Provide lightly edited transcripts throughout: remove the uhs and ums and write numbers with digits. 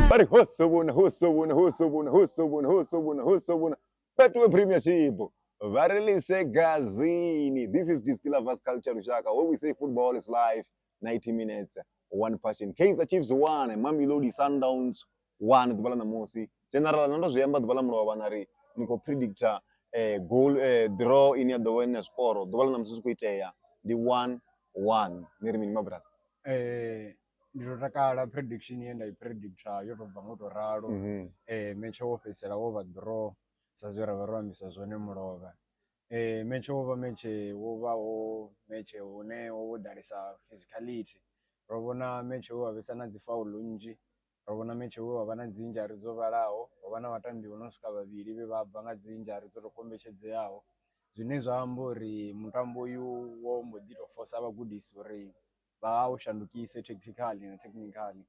Bari hossobuna Petwe Premiership varilise gazini. This is Diskila Vast Culture Rushaka, where we say football is life, 90 minutes, one passion. Kaizer Chiefs 1, Mamelodi Sundowns 1, Dubala na Mosi. General nando zuyamba Dubala mlowanari niko predictor goal draw in ya dowena score. Dubala na msusu kuiteya di 1-1. Nirimi mabra. Ndirotakala prediction yenda ipredicta yotobva moto raro match officera over draw sazwera varwambisa zvone murova match over match o match one odarisa physicality robona match wavesana dzifoul lunji robona match wavana dzinjari dzovarawo vana vatambi vanosvika vaviri vebva nga dzinjari dzotokombechedzeyawo zvine zvaambori mutambo uyu womboditoforsa vagudisi uri vaushandukise tactically na technically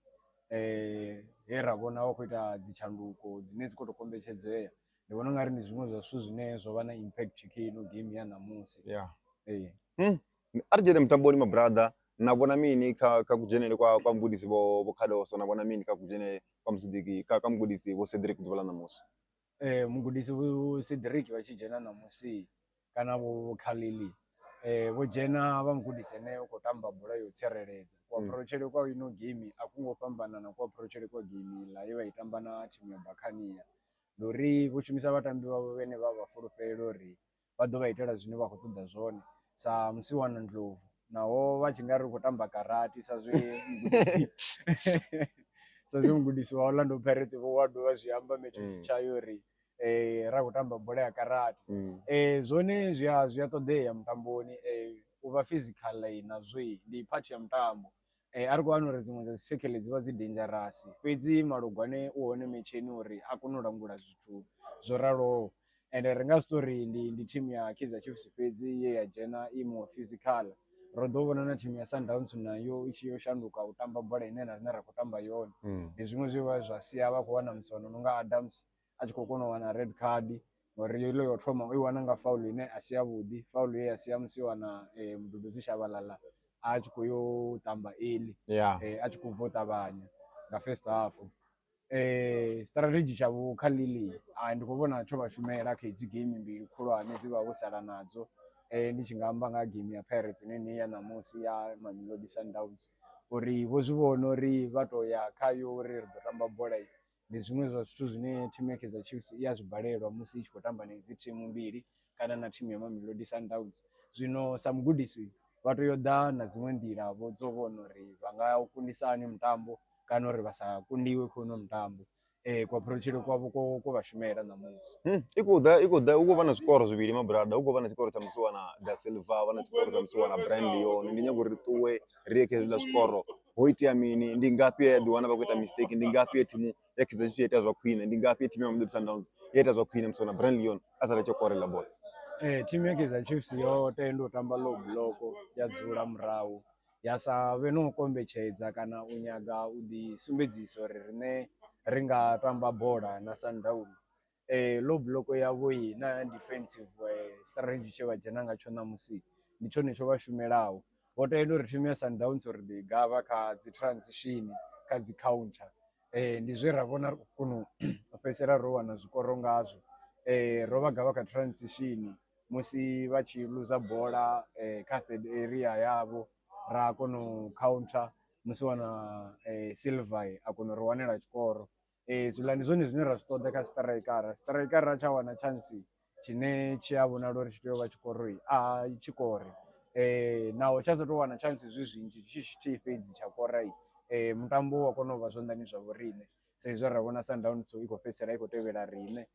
herabona kuita dzichanduko dzine dzikotokombechedzeya ndivona ngari ndi zvimwe zvashu zvine zvova na impact kino game yanamusi Arjene mtamboni mabrada nabona mini kakujenere kwa mgudisi bo Kadoso nabona mini kakujenere kwa msudiki kamgudisi bo Cedric Dubala namusi mgudisi bo Cedric vachijena namusi kana bo Khalili vojena vamugudise ne ukotamba bola yotsereredza ku approachele kwa ino game akungofambana na ku approachele kwa game la iva itamba na team ya Bakania lori vochimisa vatambi vavo vene vava fulufhelo ri vado vaitela zwine vha khou ṱoḓa zwone sa Musiwana Ndlovu nawo vachingari kutamba karate sazwe mugudisi wa Orlando Pirates vo wado vazviamba mechi chayo ri ra kutamba bola ya karate zvone zviya ṱoḓeya mutamboni uva physical na zwi ndi part ya mutambo ari kuwana uri dzimwe dza dzishekele dziva dzi dangerous fhedzi malugwane uone mecheni uri akone u langula zwithu zwo raloho and ri nga story ndi team ya Kaizer Chiefs fhedzi ye ya dzhena imo physical ro ḓo vhona na team ya Sundowns nayo ichi yo shanduka u tamba bola ine na rine ra khou tamba yone ndi zwiṅwe zwe zwa sia vha khou wana Musiwana nonga Adams a tshi khou kona u wana red card ngori yo yo thoma i wana nga foul ine a si yavhuḓi foul ye ya sia Musiwana Mduduzi Shabalala a tshi khou yo tamba early a tshi khou bva u ṱavhanya nga first half strategy tshavho Khalili ndi khou vhona tsho vha shumela kha idzi game mbili khulwane dzi vha vho sala nadzo ndi tshi nga amba nga game ya Pirates ine ya namusi ya Mamelodi Sundowns uri vho zwi vhona uri vha to ya khayo uri ri ḓo tamba bola ndi zwiṅwe zwa zwithu zwine team ya Kaizer Chiefs iya zwibalelwa musi i tshi khou tamba na idzi thimu mbili kana na team ya Mamelodi Sundowns zwino sa mugudisi vha tea u ḓa na dziṅwe nḓila vho dzo vhona uri vha nga u kundisani mutambo kana uri vha sa kundiwe kho no mutambo kwa approachele kwavho ko vha shumela namusi iko da uko vana zvikoro zwivili mabrada uko vana zvikoro cha Musiwana da Silva vana zvikoro cha Musiwana Brian Leon ndi nyago ri tuwe rieke zwi la zvikoro hoitia mini ndi ngapi ya diwana vha kuita mistake ndi ngapi ya timu ya Kaizer Chiefs ita zwa khwine ndi ngapi ya timu ya Mamelodi Sundowns ita zwa khwine Musiwana Brian Leon asala chokorela bola team ya Kaizer Chiefs yo tenda u tamba low block ya dzula murahu ya sa vhe no kombetshedza kana u nyaga u ḓi sumbedzisa uri rine ri nga tamba bola na Sundown low block yavho na defensive strategy tshe vha dzhena nga tsho namusi ndi tshone tsho vha shumelaho vho tenda uri team ya Sundowns uri ḓi gava kha dzi transition kha dzi counter ndi zwe ra vhona kuno fhedzisela ro wana zwikoro ngazwo ro vha gava kha transition musi vha tshi luza bola kha third area yavho ra kono counter Musiwana Silva a kono ri wanela tshikoro zwiḽa ndi zwone zwine ra zwi ṱoḓa kha striker tsha wana chance tshine tshi a vhonala uri tshi tea u vha tshikoro a tshikore naho tsha sa tou wana chance zwi zwinzhi tshi fhedzi tsha kora mutambo wa kona u vha zwanḓani zwa vhorine sa izwi ra vhona Sundowns i khou fhedzisela i khou tevhela rine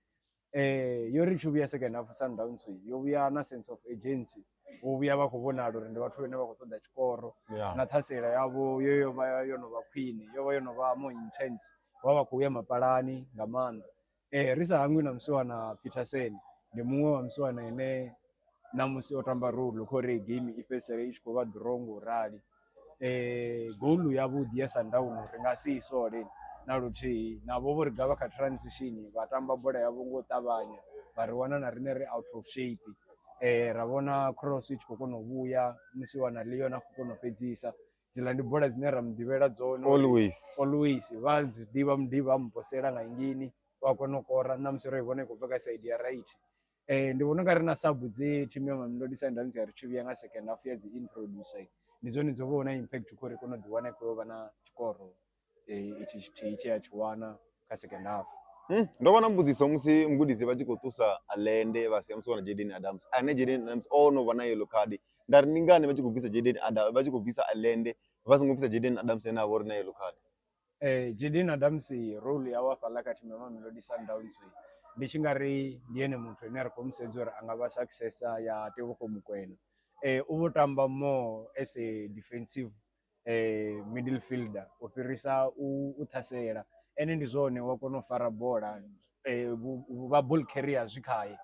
yo ri tshi vhuya second half Sundowns yo vhuya na sense of urgency vho vhuya vha khou vhonala uri ndi vhathu vhane vha khou ṱoḓa tshikoro na ṱhasela yavho yo vha yo no vha khwine yo vha yo no vha more intense vha khou ya mapalani nga maanḓa ri sa hangwi na Musiwana Peterson ndi muṅwe wa Musiwana ine namusi o tamba role kho ri game i fhedzisela i tshi khou vha draw ngo rali goal yavhuḓi ya Sundown ri nga si isole na luthihi navho vho ri gavha kha transition vha tamba bola yavho ngo ṱavhanya vha ri wana na rine ri out of shape ra vhona Cross i tshi khou kona u vhuya, musiwana Leon a khou kona u fhedzisa. Dziḽa ndi bola dzine ra muḓivhela dzone always vha dzi ḓivha muḓivha muposela nga ngini wa kona u kora na musi ro i vhona i khou bva kha side ya right. Ndi vhona ungari na sub dze thimu ya Mamelodi Sundowns ya ri tshi vhuya nga second half ya dzi introduce ndi zwone dzo vha na impact khori kona u ḓi wana i khou vha na tshikoro itshi tshithihi tshe ya tshi wana kha second half. Ndo vha na mbudziso musi mugudisi vha tshi khou ṱusa Allende vha sia musi wana Jayden Adams ane Jayden Adams no vha na yellow card. Nda ri ndi ngani vha tshi khou bvisa Jayden Adams vha tshi khou bvisa Allende vha songo bvisa Jayden Adams ane a vha uri na yellow card? Jayden Adams role yawe hafhaḽa kha thimu ya Mamelodi Sundowns ndi tshi nga ri ndi ene muthu ane ri khou mu sedza uri a nga vha successor ya Tebogo Mokoena. U vho tamba more as a defensive middle fielder u fhirisa u ṱhasela. Ene ndi zwone wa kona u fara bola vha ball carrier zwi khaye,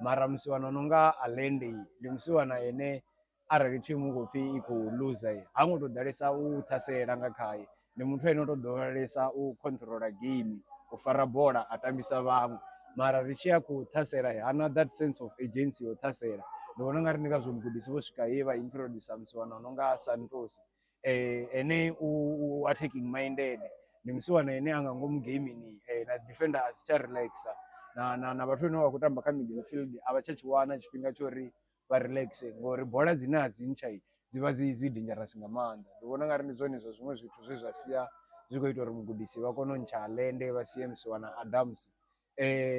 mara musiwana nonga Allende ndi musiwana ene arali thimu khou pfhi i khou loser ha ngo to ḓalesa u ṱhasela nga khaye. Ndi muthu ane o to ḓowelesa u controller game, u fara bola a tambisa vhaṅwe, mara ri tshi ya khou ṱhasela hana that sense of agency yo ṱhasela. Ndi vhona ungari ndi ngazwo mugudisi vho swika he vha introduce musiwana nonga Santos ene u attacking minded. Ndi musiwana ene anga ngomu gamini na defender a si tsha relaxa na vhathu vhane vha khou tamba kha middle field a vha tsha tshi wana tshifhinga tsho ri vha relaxe ngori bola dzine a dzi ntsha dzi vha dzi dangerous nga maanḓa. Ndi vhona ungari ndi zwone zwiṅwe zwithu zwe zwa sia zwi khou ita uri mugudisi vha kone u ntsha Allende vha sie musiwana Adams.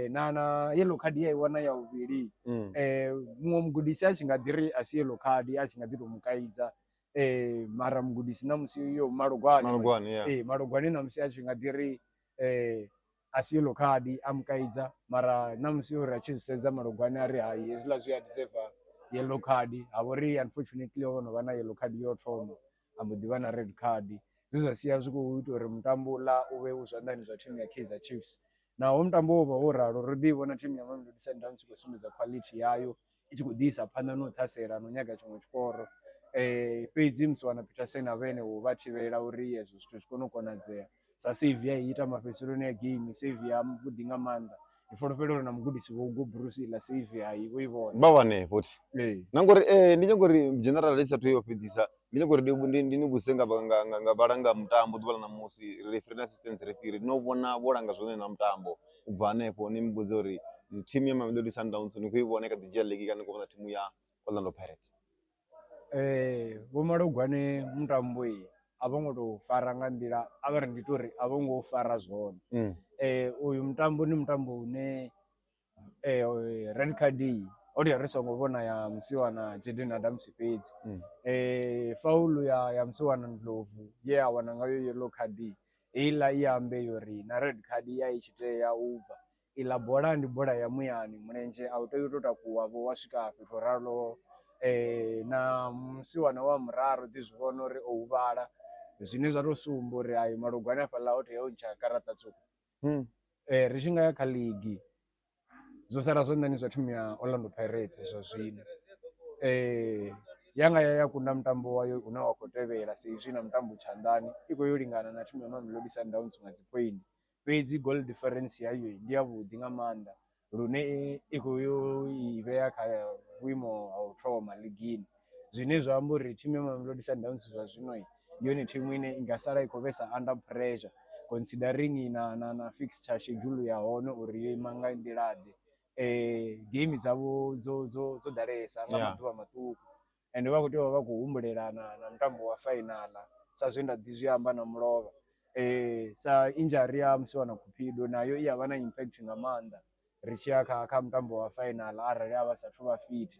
Na yellow card ya i wana ya vhuvhili muṅwe mugudisi a tshi nga ḓi ri a si yellow card a tshi nga ḓi tou mukaidza mara mugudisi na musi yo Malugwane na musi a tshi nga ḓi ri a si yellow card a mukaidza, mara na musi uri a tshi sedza Malugwane a ri hai hezwiḽa zwi a deserve yellow card ha vha uri unfortunately o no vha na yellow card yo thoma a mbo ḓi vha na red card. Zwe zwa sia zwi khou ita uri mutambo uḽa u vhe u zwanḓani zwa thimu ya Kaizer Chiefs. Naho mutambo wo vha wo ralo ro ḓi vhona thimu ya Mamelodi Sundowns i khou sumbedza quality yayo i tshi khou ḓi isa phanḓa no u ṱhasela no nyaga tshiṅwe tshikoro. Fhedzi musiwana Peterson a vha ene u vha thivhela uri hezwo zwithu zwi kone u konadzea. Sa save ya i ita mafhedziseloni ya game, save ya vhuḓi nga maanḓa. Ndi fulufhela uri na mugudisi vho Hugo Bruce iḽa save ya i vho i vhona vha wane futhi na ngori ndi nyanga uri general i sathu yo fhedzisa ndi nyanga uri ndi ni vhuse nga vhalanga mutambo ḓuvha ḽa ṋamusi referee assistant referee no vhona vho langa zwone na mutambo u bva hanefho ni mbudze uri thimu ya Mamelodi Sundowns ni khou i vhona kha ḓi dzhia league kana ni khou vhona thimu ya Orlando Pirates? Vho Malugwane mutambo a vho ngo tou fara nga nḓila a vha ri ndi tori a vho ngo fara zwone. Uyu mutambo ndi mutambo une red card o ri ri songo vhona ya musiwana Jayden Adams fhedzi. Faulu ya musiwana Ndlovu ye a wana ngayo yellow card heiḽa i ambe yori na red card ya i tshi tea u bva. Iḽa bola ndi bola ya muyani, mulenzhe a u tei u tou takuwa vho wa swika fhethu ralo na musiwana wa muraru ḓi zwi vhona uri o huvhala zwine zwa tou sumba uri ayo Malugwane hafhaḽa o tea u ntsha garaṱa tswuku. Ri tshi nga ya kha league zwo sala zwanḓani zwa thimu ya Orlando Pirates zwa zwino. Yanga ya kunda mutambo wayo une wa khou tevhela sa izwi na mutambo tshanḓani i khou yo lingana na thimu ya Mamelodi Sundowns nga dzi point. Fhedzi goal difference yayo ndi ya vhuḓi nga maanḓa lune i khou yo i vhea kha vhuimo ha u thoma ligini, zwine zwa amba uri thimu ya Mamelodi Sundowns zwa zwino ndi yone thimu ine i nga sala i khou vhesa under pressure considering na fixture schedule ya hone uri yo ima nga nḓila ḓe. Game dzavho dzo ḓalesa nga maḓuvha maṱuku ende vha khou tea u vha khou humbulela na mutambo wa final sa zwe nda ḓi zwi amba na Mulovha. Sa injury ya musiwana Cupido nayo i ya vha na impact nga maanḓa ri tshi ya kha mutambo wa final arali a vha sathu vha fit.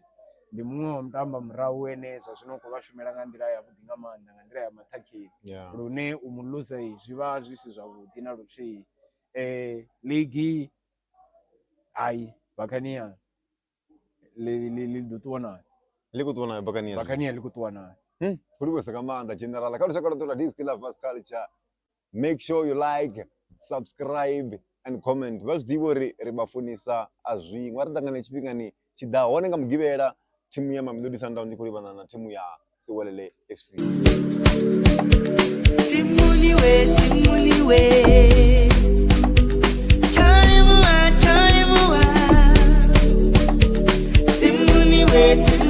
Ndi muṅwe wa mutambo murahu wene zwa zwino khou vha shumela nga nḓila ya vhuḓi nga maanḓa nga nḓila ya maṱhakheni lune u mu loser zwi vha zwi si zwavhuḓi na luthihi. League ai Buccaneer li ḓo ṱuwa nayo ḽi khou ṱuwa nayo Buccaneer ḽi khou ṱuwa nayo. Khou livhuwesa nga maanḓa general kha lushaka lwa Diski Lovers Culture. Make sure you like, subscribe and comment. Vha zwi ḓivha uri ri vha funisa a zwiṅwe ri ṱangane tshifhingani tshi ḓaho hone nga mugivhela thimu ya Mamelodi Sundowns ndi khou livhana na thimu ya Siwelele FC. Timuliwe fhedzi